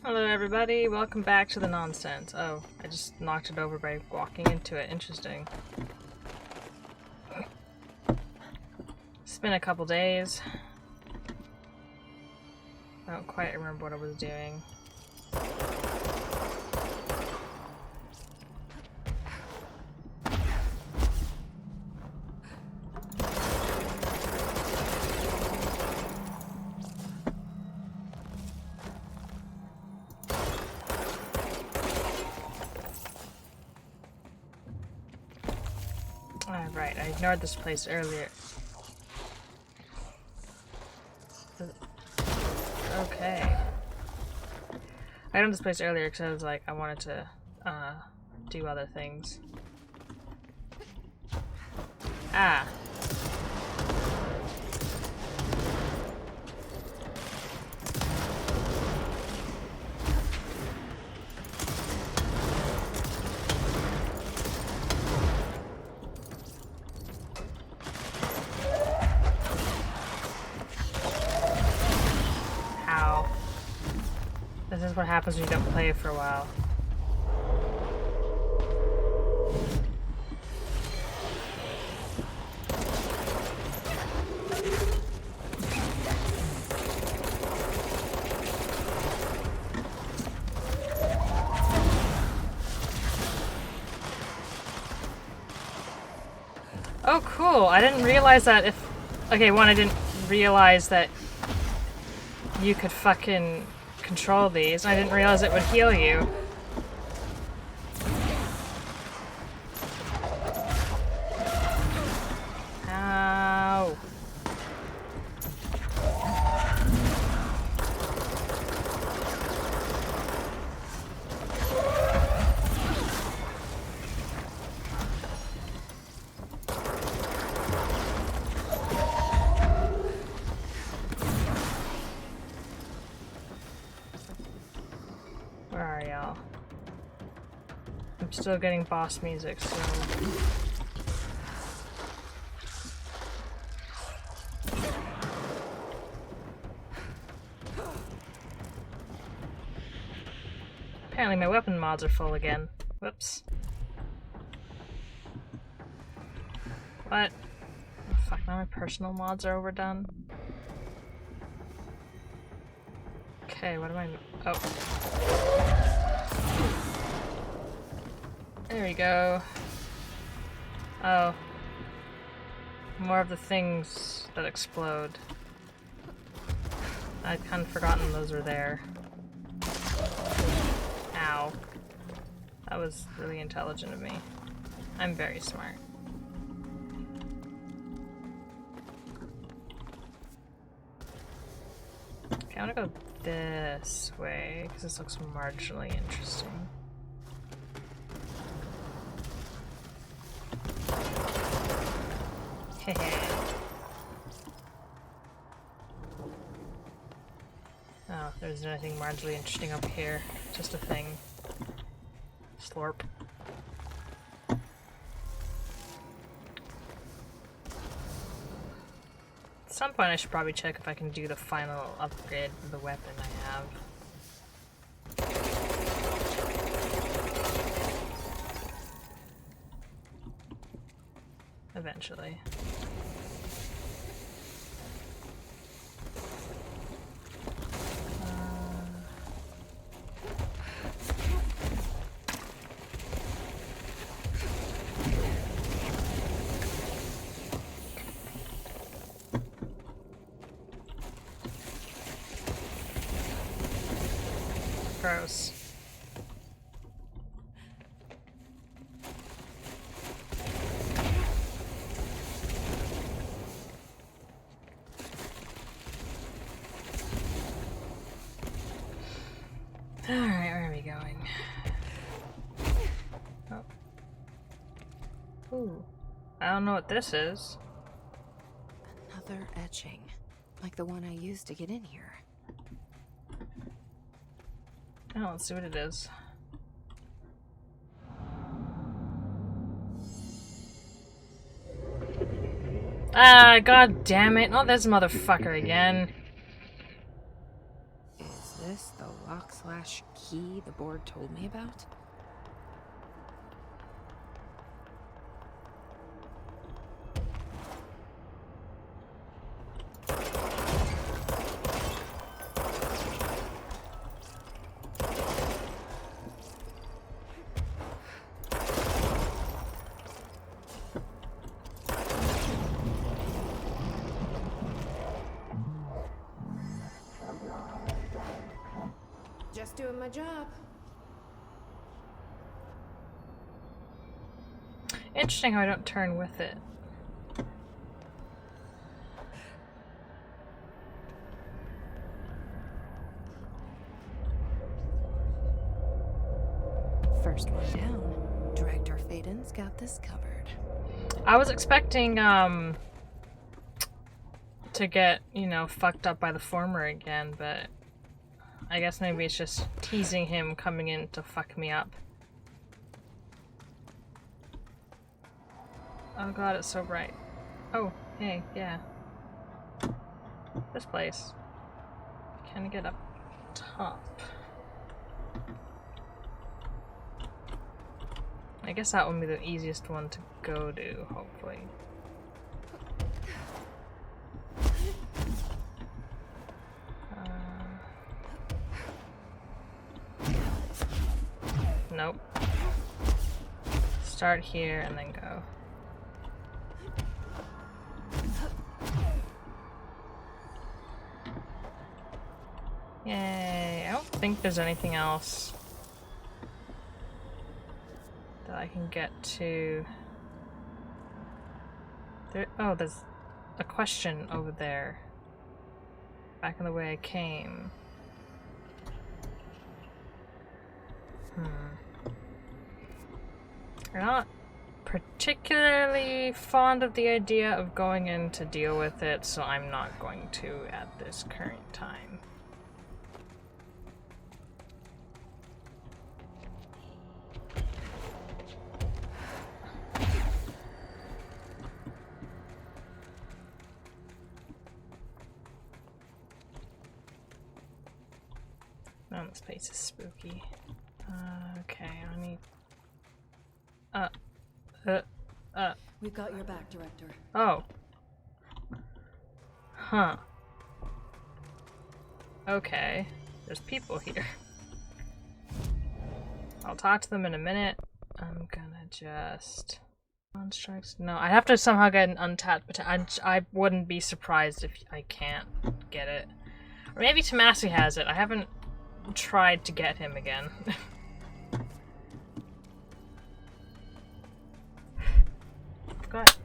Hello everybody, welcome back to the nonsense. Oh, I just knocked it over by walking into it. Interesting. It's been a couple days. I don't quite remember what I was doing. Right, I ignored this place earlier. Okay. I ignored this place earlier because I was like, I wanted to do other things. Ah. This is what happens when you don't play it for a while. Oh, cool. I didn't realize that if... Okay, one, I didn't realize that you could fucking control these. I didn't realize it would heal you. Ow. Where are y'all? I'm still getting boss music, so... Apparently my weapon mods are full again. Whoops. What? Oh, fuck, now my personal mods are overdone. Okay, what am I... Oh. There we go. Oh. More of the things that explode. I'd kind of forgotten those were there. Ow. That was really intelligent of me. I'm very smart. Okay, I want to go this way, because this looks marginally interesting. Oh, there's nothing marginally interesting over here. Just a thing. Slurp. At some point I should probably check if I can do the final upgrade for the weapon I have. Eventually. Gross. Alright, where are we going? Oh. Ooh. I don't know what this is. Another etching, like the one I used to get in here. Oh, let's see what it is. Ah, god damn it. Not this motherfucker again. Is this the lock/key the board told me about? Just doing my job. Interesting how I don't turn with it. First one down. Director Faden's got this covered. I was expecting to get, you know, fucked up by the former again, but I guess maybe it's just teasing him coming in to fuck me up. Oh god, it's so bright. Oh, hey, yeah. This place. Can I get up top? I guess that would be the easiest one to go to, hopefully. Nope. Start here and then go. Yay. I don't think there's anything else that I can get to. Oh, there's a question over there. Back in the way I came. I'm not particularly fond of the idea of going in to deal with it, so I'm not going to at this current time. Oh, this place is spooky. Okay, I need... We've got your back, Director. Oh. Huh. Okay. There's people here. I'll talk to them in a minute. I'm gonna just... Constructs? No, I have to somehow get an untapped potential. I wouldn't be surprised if I can't get it. Or maybe Tomasi has it. I haven't tried to get him again. I've got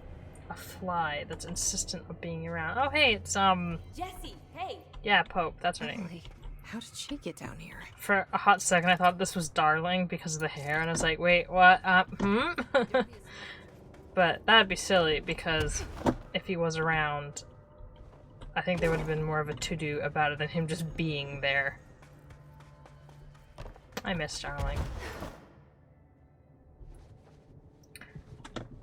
a fly that's insistent of being around. Oh hey, it's Jessie, hey! yeah, Pope, that's her name. Emily, how did she get down here? For a hot second I thought this was Darling because of the hair, and I was like, wait, what? But that'd be silly because if he was around, I think there would have been more of a to-do about it than him just being there. I miss Darling.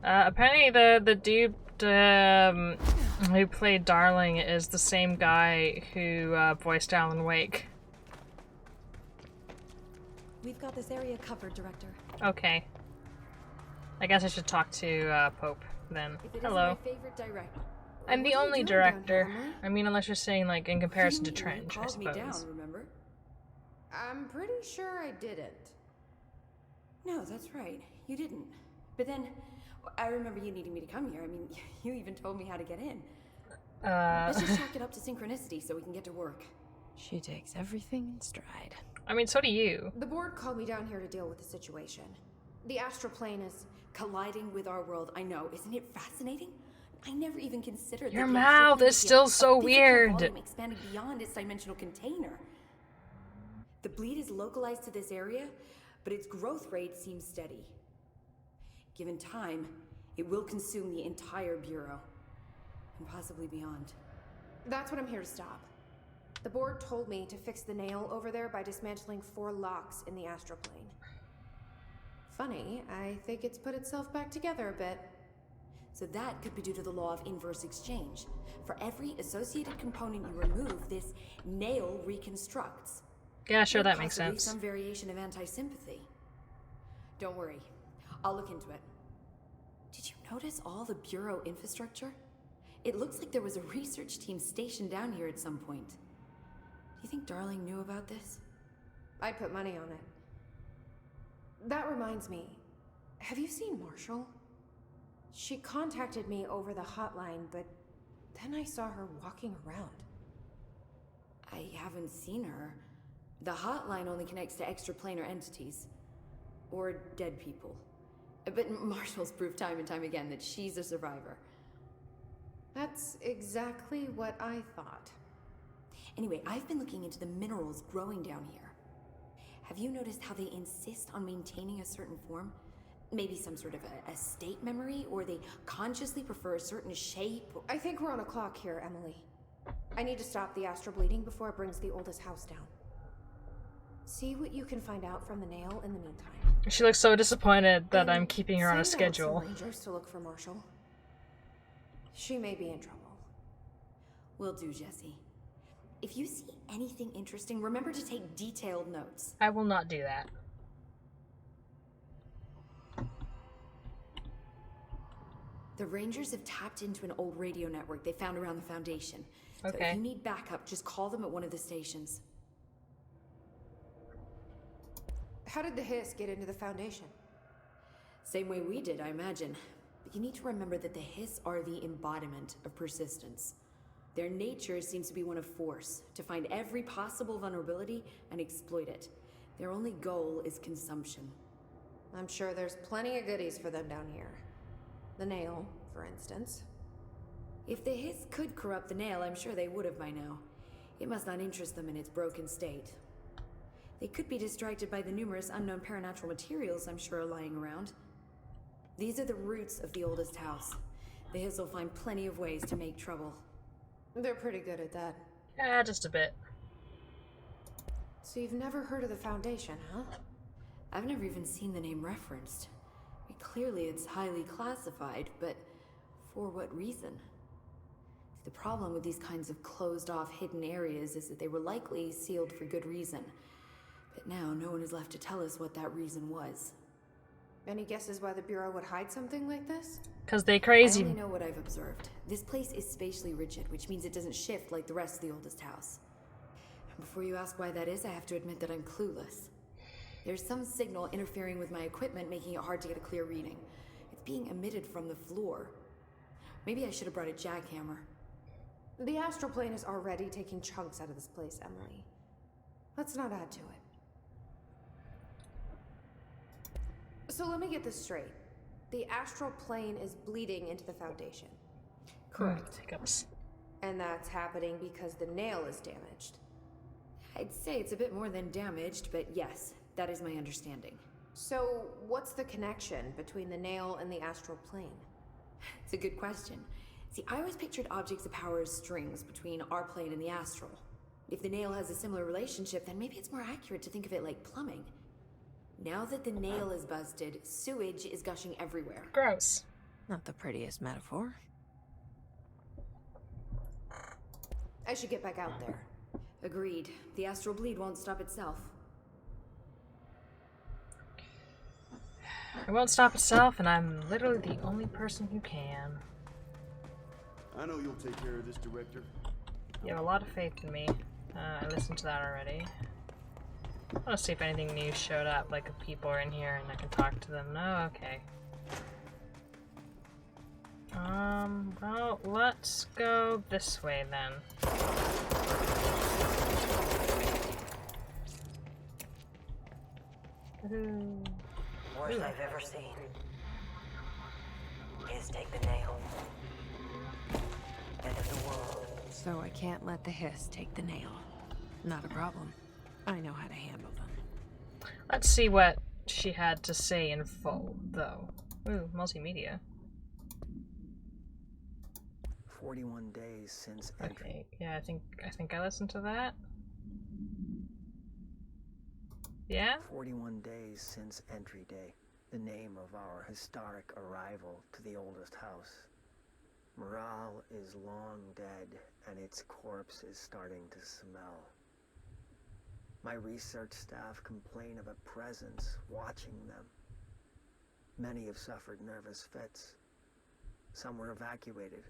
Apparently the dude who played Darling is the same guy who voiced Alan Wake. We've got this area covered, Director. Okay. I guess I should talk to Pope then. Hello. My favorite director. I'm the only director. I mean, unless you're saying like in comparison to Trench, I Me down, suppose. remember? I'm pretty sure I didn't. No, that's right. You didn't. But then, I remember you needing me to come here. I mean, you even told me how to get in. Let's just chalk it up to synchronicity so we can get to work. She takes everything in stride. I mean, so do you. The board called me down here to deal with the situation. The astral plane is... Colliding with our world, I know. Isn't it fascinating? I never even considered Your that the mouth astral is plane still could be so a physical weird. volume expanding beyond its dimensional container. The bleed is localized to this area, but its growth rate seems steady. Given time, it will consume the entire Bureau, and possibly beyond. That's what I'm here to stop. The board told me to fix the nail over there by dismantling 4 locks in the astral plane. Funny, I think it's put itself back together a bit. So that could be due to the law of inverse exchange. For every associated component you remove, this nail reconstructs. Yeah, sure, Or that makes possibly sense. some variation of anti-sympathy. Don't worry, I'll look into it. Did you notice all the Bureau infrastructure? It looks like there was a research team stationed down here at some point. Do you think Darling knew about this? I'd put money on it. That reminds me, have you seen Marshall? She contacted me over the hotline, but then I saw her walking around. I haven't seen her. The hotline only connects to extraplanar entities. Or dead people. But Marshall's proved time and time again that she's a survivor. That's exactly what I thought. Anyway, I've been looking into the minerals growing down here. Have you noticed how they insist on maintaining a certain form? Maybe some sort of a state memory, or they consciously prefer a certain shape? I think we're on a clock here, Emily. I need to stop the astral bleeding before it brings the oldest house down. See what you can find out from the nail in the meantime. She looks so disappointed that And I'm keeping her on a send out schedule. some rangers to look for Marshall. She may be in trouble. Will do, Jesse. If you see anything interesting, remember to take detailed notes. I will not do that. The Rangers have tapped into an old radio network they found around the Foundation. So Okay. if you need backup, just call them at one of the stations. How did the Hiss get into the Foundation? Same way we did, I imagine. But you need to remember that the Hiss are the embodiment of persistence. Their nature seems to be one of force, to find every possible vulnerability and exploit it. Their only goal is consumption. I'm sure there's plenty of goodies for them down here. The nail, for instance. If the Hiss could corrupt the nail, I'm sure they would have by now. It must not interest them in its broken state. They could be distracted by the numerous unknown paranatural materials I'm sure are lying around. These are the roots of the oldest house. The Hiss will find plenty of ways to make trouble. They're pretty good at that. Yeah, just a bit. So you've never heard of the Foundation, huh? I've never even seen the name referenced. Clearly it's highly classified, but for what reason? The problem with these kinds of closed-off hidden areas is that they were likely sealed for good reason. But now no one is left to tell us what that reason was. Any guesses why the Bureau would hide something like this? Cause they I crazy. only know what I've observed. This place is spatially rigid, which means it doesn't shift like the rest of the oldest house. And before you ask why that is, I have to admit that I'm clueless. There's some signal interfering with my equipment, making it hard to get a clear reading. It's being emitted from the floor. Maybe I should have brought a jackhammer. The astral plane is already taking chunks out of this place, Emily. Let's not add to it. So let me get this straight. The astral plane is bleeding into the Foundation. Correct. Hiccups. And that's happening because the nail is damaged. I'd say it's a bit more than damaged, but yes, that is my understanding. So what's the connection between the nail and the astral plane? It's a good question. See, I always pictured objects of power as strings between our plane and the astral. If the nail has a similar relationship, then maybe it's more accurate to think of it like plumbing. Now that the nail is busted, sewage is gushing everywhere. Gross. Not the prettiest metaphor. I should get back out there. Agreed. The astral bleed won't stop itself. It won't stop itself, and I'm literally the only person who can. I know you'll take care of this, Director. You have a lot of faith in me. I listened to that already. I want to see if anything new showed up, like if people are in here and I can talk to them. No, okay. Well, let's go this way then. Worst I've ever seen is take the nail. End of the world. So I can't let the Hiss take the nail. Not a problem. I know how to handle them. Let's see what she had to say in full, though. Ooh, multimedia. 41 days since entry. Okay, yeah, I think I listened to that. Yeah? 41 days since entry day, the name of our historic arrival to the oldest house. Morale is long dead, and its corpse is starting to smell. My research staff complain of a presence watching them. Many have suffered nervous fits. Some were evacuated.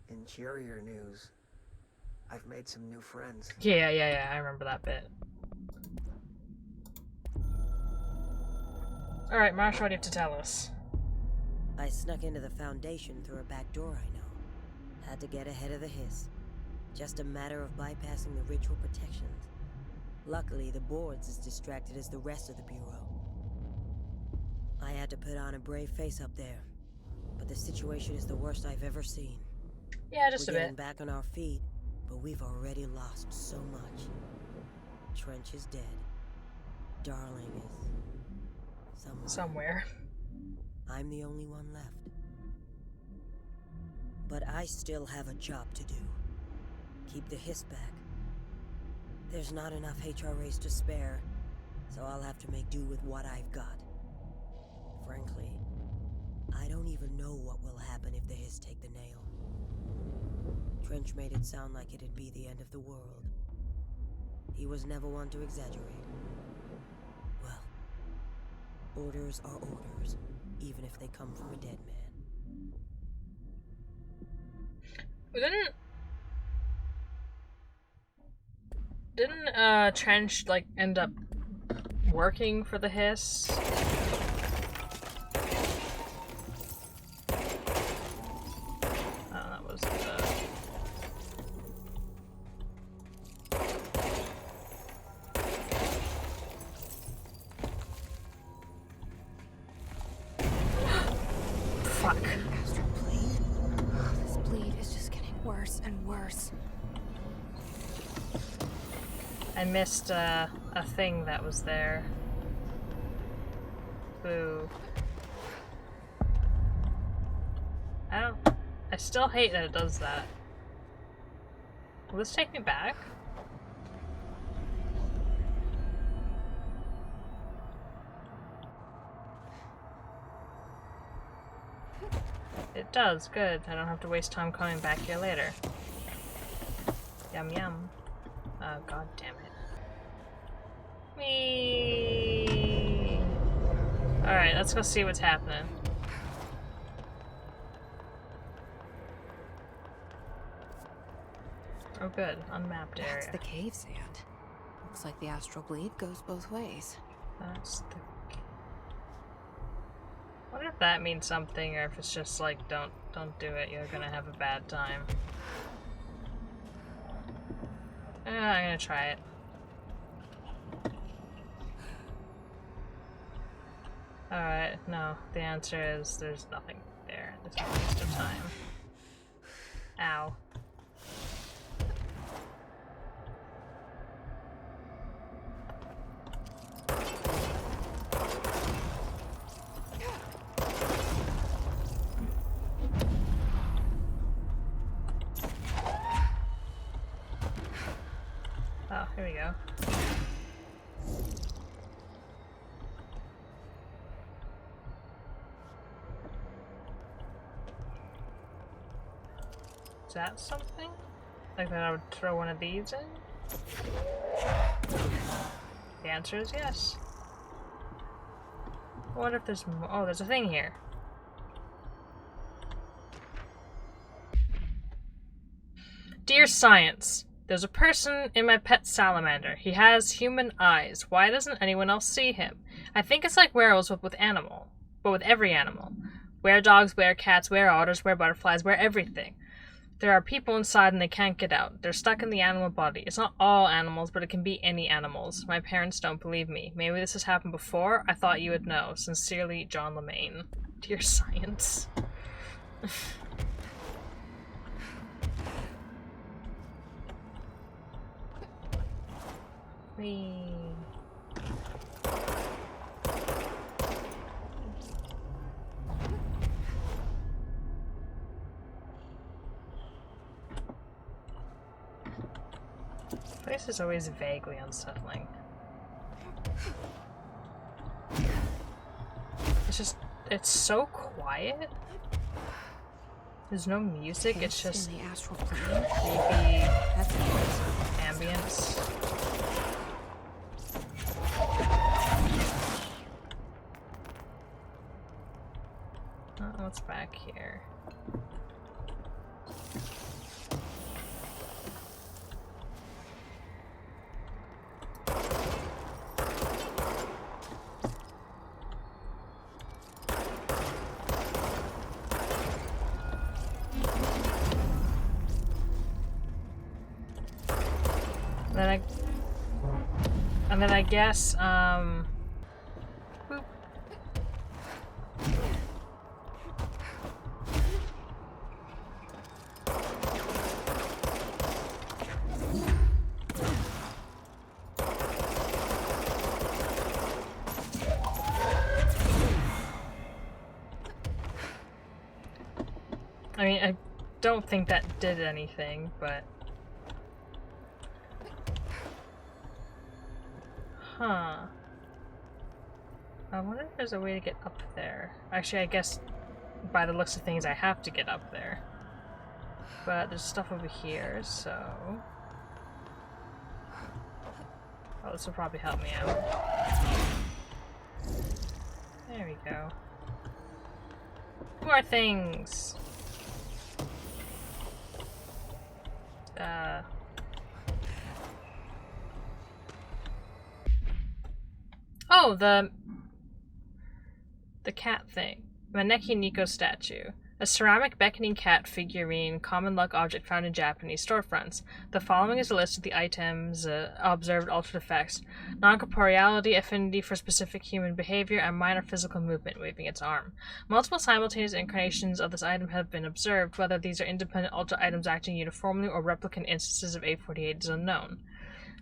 In cheerier news, I've made some new friends. Yeah, I remember that bit. Alright, Marsh, what do you have to tell us? I snuck into the Foundation through a back door I know. Had to get ahead of the hiss. Just a matter of bypassing the ritual protections. Luckily, the board's as distracted as the rest of the Bureau. I had to put on a brave face up there. But the situation is the worst I've ever seen. Yeah, just We're a getting bit. back on our feet, but we've already lost so much. Trench is dead. Darling is... Somewhere. I'm the only one left. But I still have a job to do. Keep the hiss back. There's not enough HRAs to spare, so I'll have to make do with what I've got. Frankly, I don't even know what will happen if the hiss take the nail. Trench made it sound like it'd be the end of the world. He was never one to exaggerate. Well, orders are orders, even if they come from a dead man. Didn't Trench like end up working for the hiss? Oh, that was fuck. Astral plane. This bleed is just getting worse and worse. I missed a thing that was there. Boo. I still hate that it does that. Will this take me back? It does, good. I don't have to waste time coming back here later. Yum yum. Oh, god damn it. Whee! Alright, let's go see what's happening. Oh good, unmapped area. That's the cave sand. Looks like the astral bleed goes both ways. That's the... I wonder if that means something, or if it's just like, don't do it, you're gonna have a bad time. I'm gonna try it. Alright, no, the answer is there's nothing there. There's no waste of time. Ow. Oh, here we go. Is that something? Like that I would throw one of these in? The answer is yes. I wonder if there's more. Oh, there's a thing here. Dear Science, there's a person in my pet salamander. He has human eyes. Why doesn't anyone else see him? I think it's like werewolves, but with every animal. Were-dogs, were-cats, were-otters, were-butterflies, were-everything. There are people inside and they can't get out. They're stuck in the animal body. It's not all animals, but it can be any animals. My parents don't believe me. Maybe this has happened before. I thought you would know. Sincerely, John LeMaine. Dear Science. Whee. This place is always vaguely unsettling. It's so quiet. There's no music, it's just in the astral plane. creepy That's ambience. what's back here? And then I guess, boop. I mean, I don't think that did anything, but... Huh. I wonder if there's a way to get up there. Actually, I guess by the looks of things I have to get up there. But there's stuff over here, so... Oh, this will probably help me out. There we go. More things! Oh, the cat thing. Maneki Nico statue. A ceramic beckoning cat figurine, common luck object found in Japanese storefronts. The following is a list of the items observed altered effects. Non-corporeality, affinity for specific human behavior, and minor physical movement, waving its arm. Multiple simultaneous incarnations of this item have been observed. Whether these are independent altered items acting uniformly or replicant instances of A48 is unknown.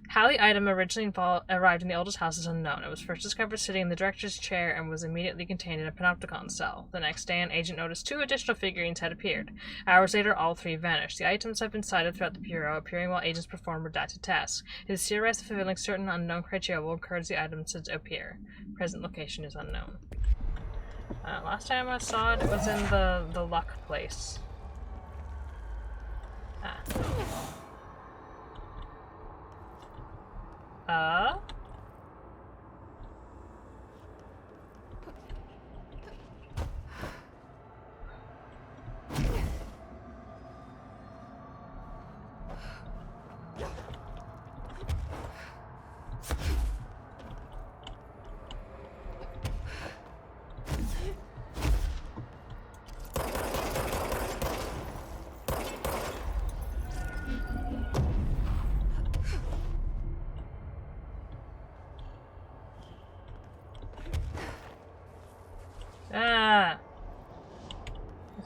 How the item originally arrived in the oldest house is unknown. It was first discovered sitting in the director's chair and was immediately contained in a panopticon cell. The next day, an agent noticed 2 additional figurines had appeared. Hours later, all 3 vanished. The items have been sighted throughout the Bureau, appearing while agents perform redacted tasks. It is theorized that fulfilling certain unknown criteria will encourage the items to appear. Present location is unknown. Last time I saw it, it was in the luck place.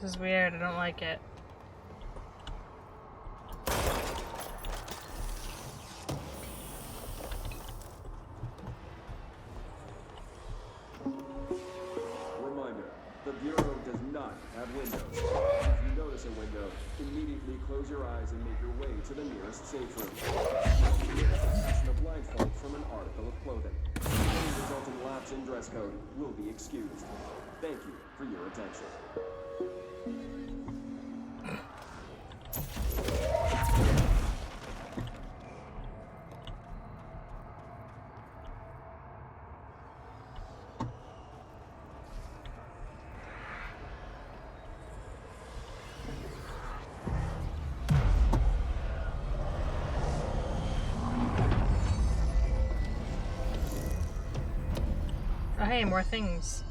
This is weird, I don't like it. Reminder, the Bureau does not have windows. If you notice a window, immediately close your eyes and make your way to the nearest safe room. Fashion a blindfold from an article of clothing. Any resulting lapse in dress code will be excused. Thank you for your attention. Oh hey, more things.